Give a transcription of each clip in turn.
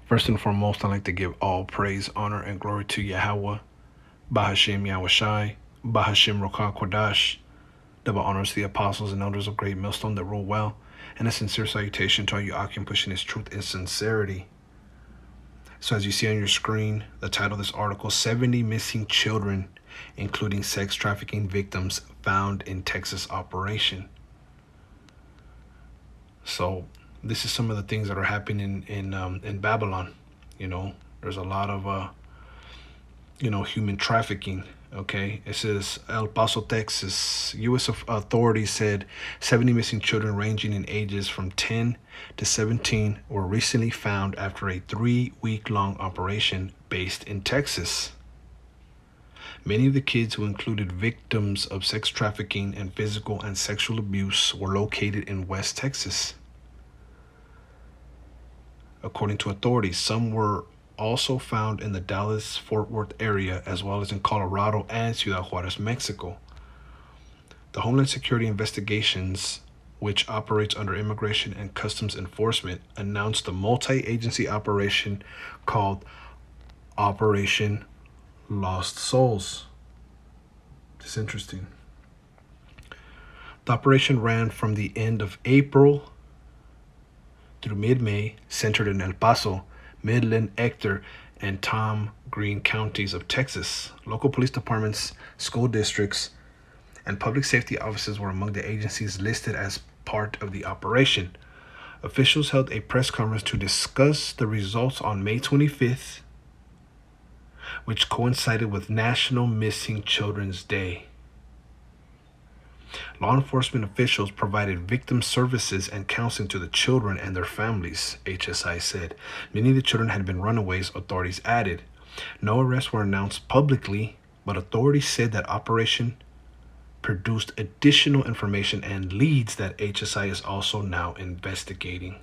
First and foremost, I'd like to give all praise, honor, and glory to Yahweh, Bahashim Yahushai, Bahashim Rokah Kodash. Double honors to the apostles and elders of Great Millstone that rule well, and a sincere salutation to all you Akim pushing his truth and sincerity. So as you see on your screen, the title of this article, 70 Missing Children, including sex trafficking victims found in Texas operation. So this is some of the things that are happening in Babylon. There's a lot of human trafficking. Okay, it says El Paso, Texas. U.S. authorities said 70 missing children ranging in ages from 10 to 17 were recently found after a 3-week-long operation based in Texas. Many of the kids who included victims of sex trafficking and physical and sexual abuse were located in West Texas. According to authorities, some were also found in the Dallas-Fort Worth area, as well as in Colorado and Ciudad Juarez, Mexico. The Homeland Security Investigations, which operates under Immigration and Customs Enforcement, announced a multi-agency operation called Operation Lost Souls. It's interesting. The operation ran from the end of April through mid-May, centered in El Paso, Midland, Ector, and Tom Green counties of Texas. Local police departments, school districts, and public safety offices were among the agencies listed as part of the operation. Officials held a press conference to discuss the results on May 25th, which coincided with National Missing Children's Day. Law enforcement officials provided victim services and counseling to the children and their families, HSI said. Many of the children had been runaways, authorities added. No arrests were announced publicly, but authorities said that operation produced additional information and leads that HSI is also now investigating.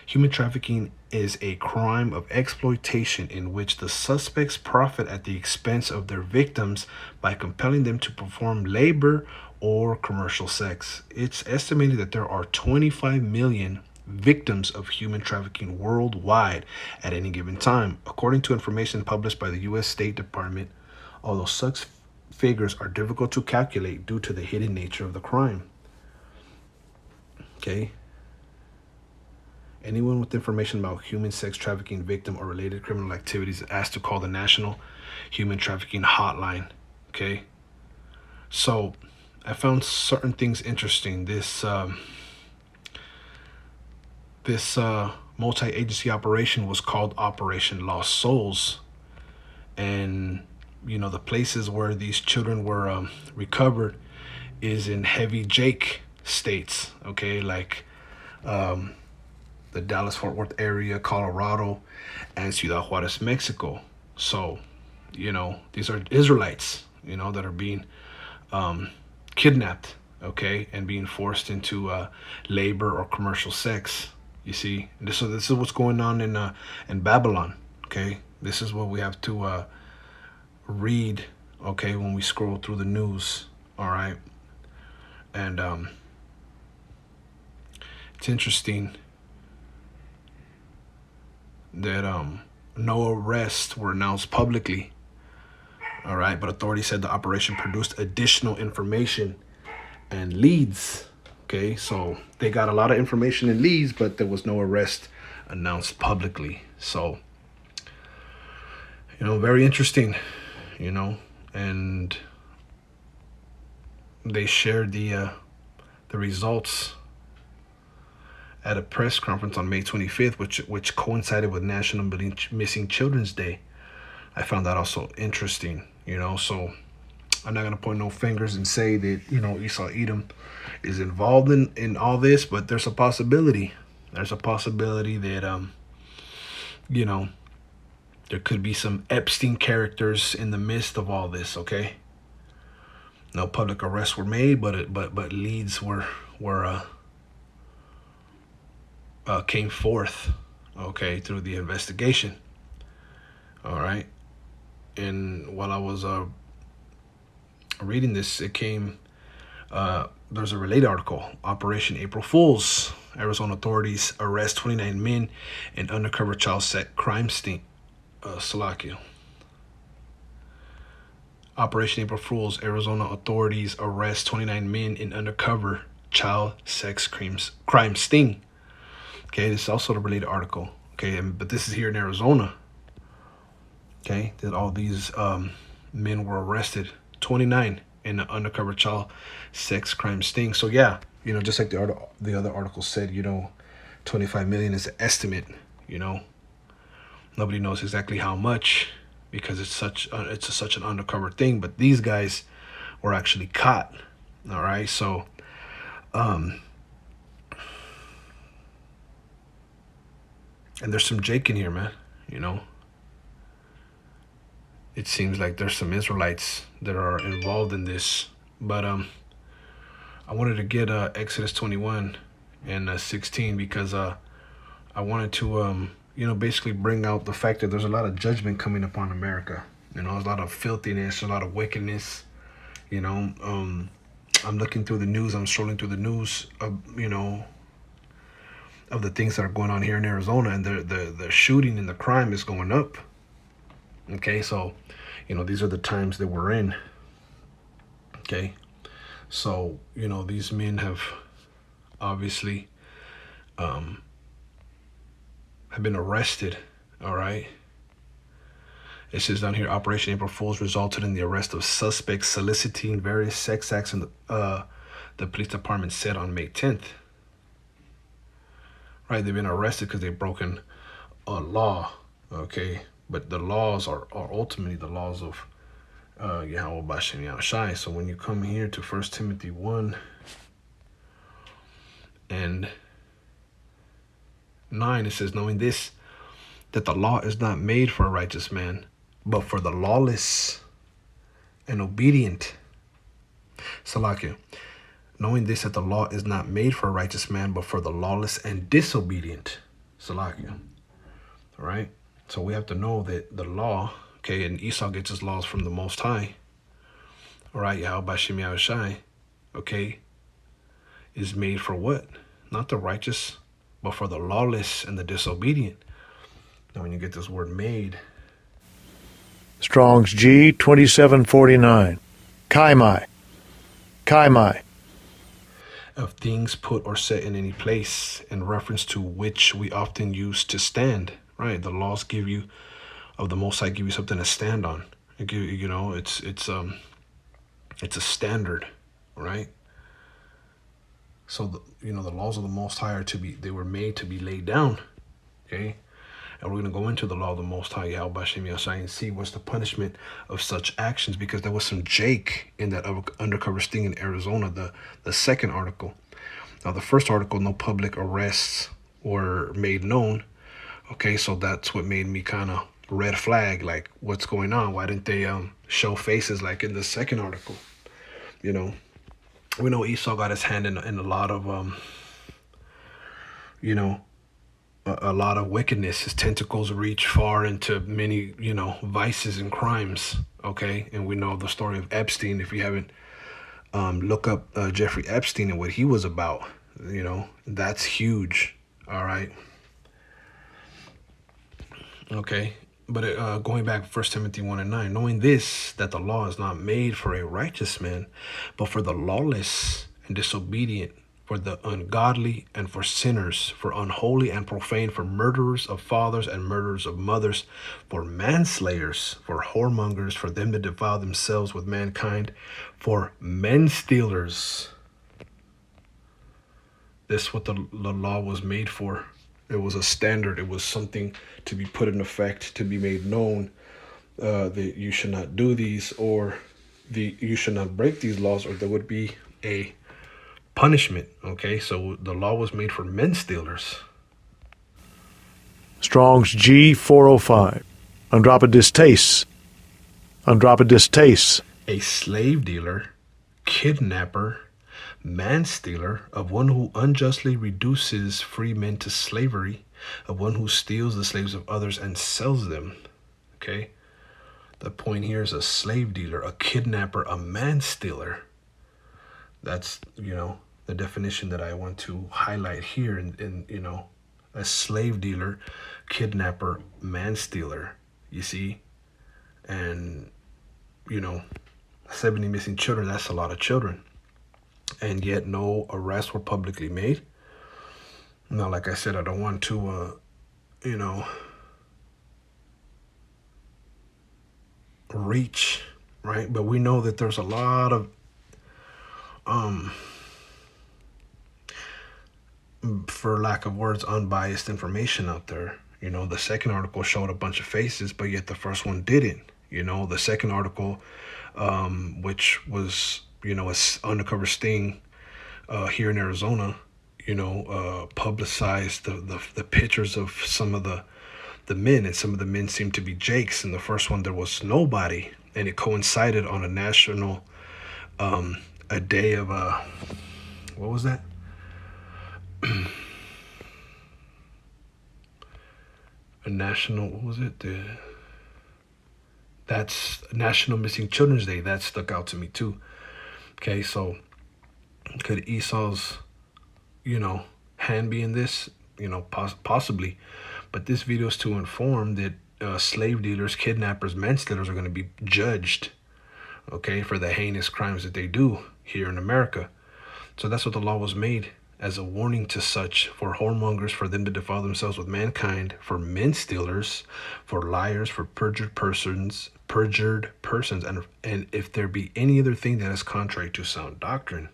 Human trafficking is a crime of exploitation in which the suspects profit at the expense of their victims by compelling them to perform labor or commercial sex. It's estimated that there are 25 million victims of human trafficking worldwide at any given time, according to information published by the U.S. State Department, although such figures are difficult to calculate due to the hidden nature of the crime. Okay. Anyone with information about human sex trafficking victim or related criminal activities is asked to call the National Human Trafficking Hotline. Okay. So I found certain things interesting. This multi-agency operation was called Operation Lost Souls, and the places where these children were recovered is in heavy Jake states. Okay, like the Dallas-Fort Worth area, Colorado, and Ciudad Juarez, Mexico. So, these are Israelites, that are being kidnapped, okay, and being forced into labor or commercial sex. You see, so this is what's going on in Babylon. Okay, this is what we have to read. Okay, when we scroll through the news. All right, and it's interesting that no arrests were announced publicly. All right, but authorities said the operation produced additional information and leads. Okay, so they got a lot of information and leads, but there was no arrest announced publicly. So, very interesting, and they shared the results at a press conference on May 25th, which coincided with National Missing Children's Day. I found that also interesting, so I'm not going to point no fingers and say that, Esau Edom is involved in all this, but there's a possibility. There's a possibility that, there could be some Epstein characters in the midst of all this, okay? No public arrests were made, but leads were came forth, okay, through the investigation. All right. And while I was reading this, it came, there's a related article, Operation April Fools. Arizona authorities arrest 29 men in undercover child sex crime sting. Slovakia. Operation April Fools. Arizona authorities arrest 29 men in undercover child sex crime sting. Okay, this is also the related article. Okay, but this is here in Arizona. Okay, that all these men were arrested. 29 in the undercover child sex crime sting. So yeah, just like the other article said, 25 million is an estimate. Nobody knows exactly how much because it's such an undercover thing. But these guys were actually caught. All right, so and there's some Jake in here, man. It seems like there's some Israelites that are involved in this. But I wanted to get Exodus 21 and 16 because I wanted to basically bring out the fact that there's a lot of judgment coming upon America. There's a lot of filthiness, a lot of wickedness. I'm looking through the news. I'm scrolling through the news of the things that are going on here in Arizona, and the shooting and the crime is going up. Okay, so these are the times that we're in. Okay, so these men have obviously have been arrested. All right. It says down here, Operation April Fools resulted in the arrest of suspects soliciting various sex acts, and the police department said on May 10th. Right, they've been arrested because they've broken a law. Okay, but the laws are ultimately the laws of Yahweh Bashem Yahushai. So when you come here to 1 Timothy 1 and 9, it says, knowing this, that the law is not made for a righteous man, but for the lawless and obedient. Salakia. Knowing this, that the law is not made for a righteous man, but for the lawless and disobedient. Salakia. All right? So we have to know that the law, okay, and Esau gets his laws from the Most High. All right, Yahweh Bashem Yahushai, okay, is made for what? Not the righteous, but for the lawless and the disobedient. Now, when you get this word made, Strong's G 2749. Kaimai. Kaimai. of things put or set in any place, in reference to which we often use to stand. Right? The laws give you, of the Most High, give you something to stand on. It give it's a standard, right? So the laws of the Most High they were made to be laid down. Okay. And we're going to go into the law of the Most High, Yahweh Bashem Yahushai, and see what's the punishment of such actions, because there was some Jake in that undercover sting in Arizona, the second article. Now, the first article, no public arrests were made known. Okay, so that's what made me kind of red flag, like, what's going on? Why didn't they show faces like in the second article? We know Esau got his hand in a lot of, a lot of wickedness. His tentacles reach far into many, vices and crimes. Okay, and we know the story of Epstein. If you haven't, look up Jeffrey Epstein and what he was about. That's huge. All right. Okay, but going back, 1 Timothy 1 and 9, knowing this, that the law is not made for a righteous man, but for the lawless and disobedient, for the ungodly and for sinners, for unholy and profane, for murderers of fathers and murderers of mothers, for manslayers, for whoremongers, for them that defile themselves with mankind, for menstealers. That's what the law was made for. It was a standard. It was something to be put in effect, to be made known, that you should not do these, or you should not break these laws, or there would be a punishment. Okay, so the law was made for menstealers. Strong's G 405. Andropodistes. Andropodistes. A slave dealer, kidnapper, manstealer, of one who unjustly reduces free men to slavery, of one who steals the slaves of others and sells them. Okay, the point here is a slave dealer, a kidnapper, a manstealer. That's the definition that I want to highlight here in a slave dealer, kidnapper, manstealer, you see? And, 70 missing children, that's a lot of children. And yet no arrests were publicly made. Now, like I said, I don't want to, reach, right? But we know that there's a lot of, for lack of words, unbiased information out there. The second article showed a bunch of faces, but yet the first one didn't. The second article, which was, a undercover sting here in Arizona, publicized the pictures of some of the men, and some of the men seemed to be Jakes. In the first one, there was nobody, and it coincided on a national, a day of, what was that? A national, what was it? That's National Missing Children's Day. That stuck out to me too. Okay, so could Esau's, hand be in this? Possibly. But this video is to inform that slave dealers, kidnappers, manstealers are going to be judged, okay, for the heinous crimes that they do here in America. So that's what the law was made, as a warning to such, for whoremongers, for them to defile themselves with mankind, for menstealers, for liars, for perjured persons, and if there be any other thing that is contrary to sound doctrine.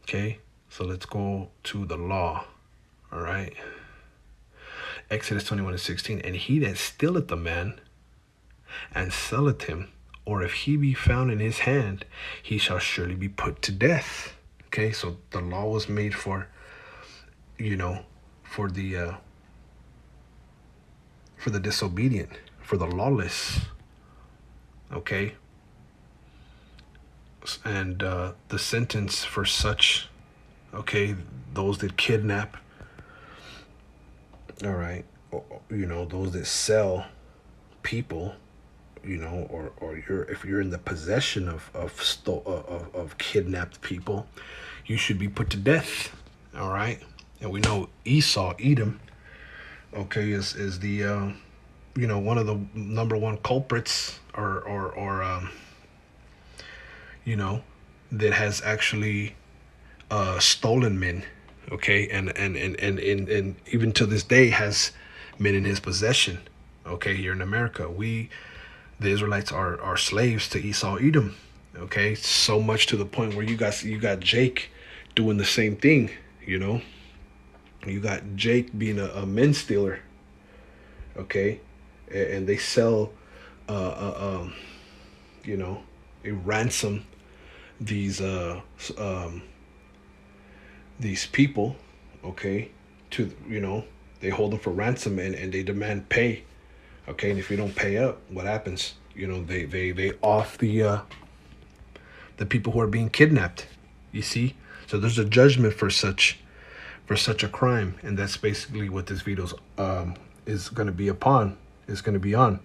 Okay, so let's go to the law. All right. Exodus 21:16. And he that stealeth the man and selleth him, or if he be found in his hand, he shall surely be put to death. Okay, so the law was made for, for the disobedient, for the lawless. Okay. And the sentence for such, okay, those that kidnap, all right, those that sell people, or if you're in the possession of kidnapped people, you should be put to death. All right. And we know Esau, Edom, okay, is the one of the number one culprits, or that has actually stolen men, okay, and even to this day has men in his possession, okay, here in America. The Israelites are slaves to Esau, Edom, okay, so much to the point where you got Jake doing the same thing. You got Jake being a men stealer, okay, and they sell a ransom these people, okay, to they hold them for ransom, and they demand pay, okay, and if you don't pay up, what happens? They off the people who are being kidnapped, you see. So there's a judgment for such a crime, and that's basically what this video is going to be upon, is going to be on.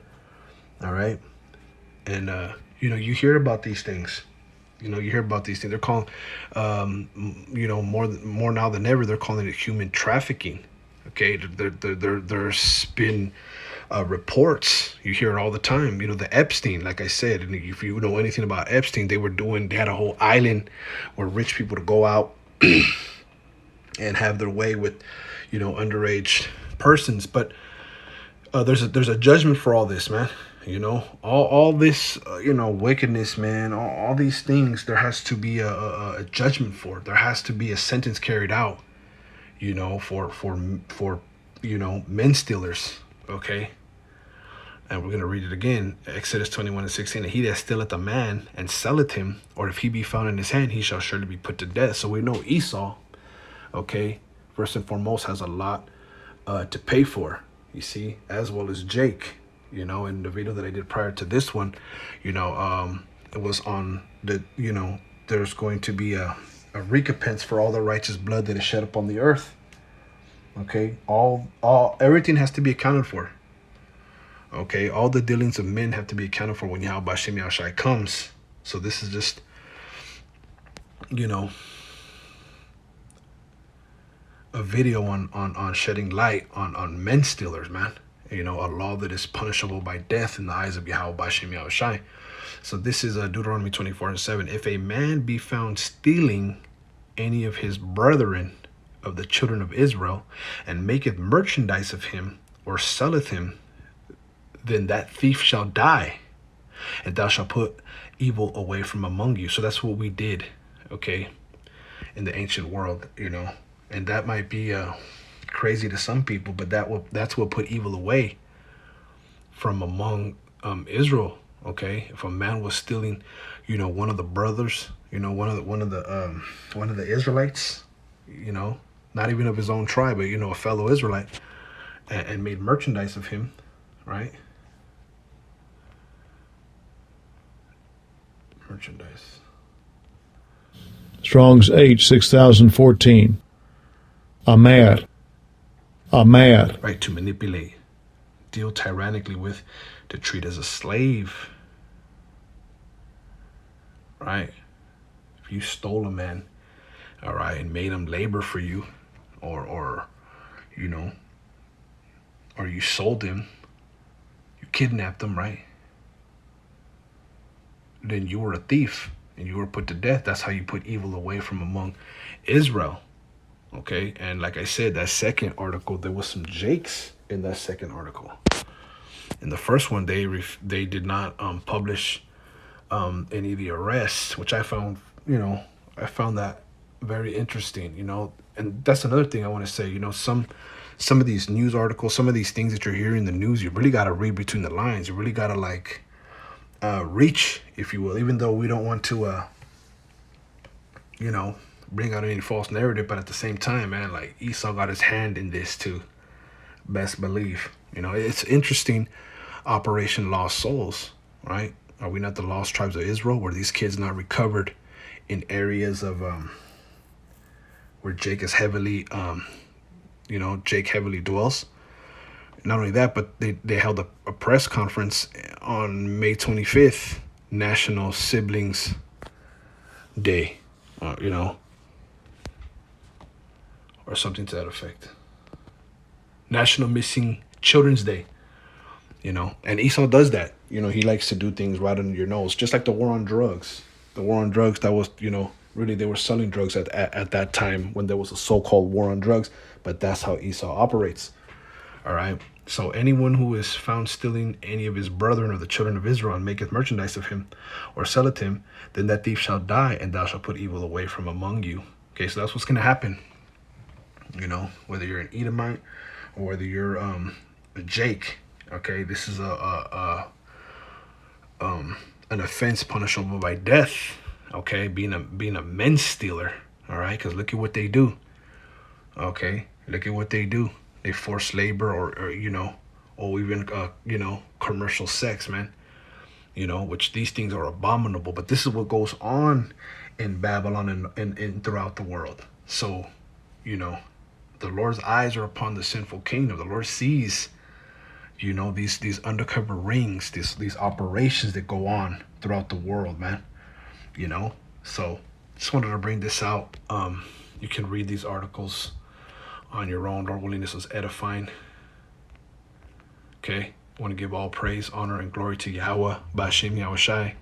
All right. And you hear about these things. You hear about these things. They're calling, more now than ever, they're calling it human trafficking. Okay, there's been reports. You hear it all the time. The Epstein, like I said, and if you know anything about Epstein, they had a whole island where rich people to go out and have their way with, underage persons. But there's a judgment for all this, man. All this, wickedness, man, all these things, there has to be a judgment for it. There has to be a sentence carried out, for men stealers, okay? And we're going to read it again. Exodus 21:16. And he that stealeth a man and selleth him, or if he be found in his hand, he shall surely be put to death. So we know Esau, okay, first and foremost, has a lot to pay for, you see, as well as Jake. In the video that I did prior to this one, it was on the, there's going to be a recompense for all the righteous blood that is shed upon the earth. Okay, everything has to be accounted for. Okay, all the dealings of men have to be accounted for when Yahweh Hashem Yahushai comes. So this is just, a video on shedding light on Menstealers, man. You know, a law that is punishable by death in the eyes of Yahweh Bashem Yahushai. So this is Deuteronomy 24:7. If a man be found stealing any of his brethren of the children of Israel, and maketh merchandise of him, or selleth him, then that thief shall die, and thou shalt put evil away from among you. So that's what we did, okay, in the ancient world, you know. And that might be crazy to some people, but that's what put evil away from among Israel. Okay, if a man was stealing, you know, one of the brothers, you know, one of the Israelites, you know, not even of his own tribe, but you know, a fellow Israelite, and made merchandise of him, right? Merchandise. Strong's H 6014. Amer. Amer. Right, to manipulate, deal tyrannically with, to treat as a slave. Right? If you stole a man, all right, and made him labor for you, or you know, or you sold him, you kidnapped him, right? Then you were a thief and you were put to death. That's how you put evil away from among Israel. Okay, and like I said, that second article, there was some jakes in that second article. In the first one, they did not publish any of the arrests, which I found, you know, I found that very interesting, you know. And that's another thing I want to say, you know, some of these news articles, some of these things that you're hearing in the news, you really got to read between the lines. You really got to like reach, if you will, even though we don't want to, you know, bring out any false narrative, but at the same time, man, like Esau got his hand in this too. Best believe, you know, it's interesting. Operation Lost Souls, right? Are we not the lost tribes of Israel? Were these kids not recovered in areas of where Jake is heavily, you know, Jake heavily dwells? Not only that, but they held a press conference on May 25th, National Siblings Day, you know, or something to that effect. National Missing Children's Day, you know, and Esau does that. You know, he likes to do things right under your nose, just like the war on drugs. The war on drugs, that was, you know, really they were selling drugs at that time when there was a so-called war on drugs, but that's how Esau operates. All right. So anyone who is found stealing any of his brethren or the children of Israel and maketh merchandise of him or selleth him, then that thief shall die, and thou shalt put evil away from among you. Okay, so that's what's going to happen. You know, whether you're an Edomite or whether you're a Jake. Okay, this is an offense punishable by death. Okay, being a Menstealer. All right, because look at what they do. Okay, look at what they do. They force labor, or you know, or even you know, commercial sex, man. You know, which these things are abominable. But this is what goes on in Babylon and throughout the world. So, you know, the Lord's eyes are upon the sinful kingdom. The Lord sees, you know, these undercover rings, these operations that go on throughout the world, man. You know, so just wanted to bring this out. You can read these articles on your own. Lord willing, this was edifying. Okay, I want to give all praise, honor, and glory to Yahweh, Bashem Yahushai.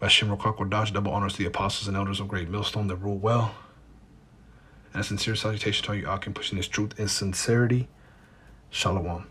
Bashem Rokakodash, double honors to the apostles and elders of Great Millstone that rule well. And a sincere salutation to all you Akim pushing this truth in sincerity. Shalom.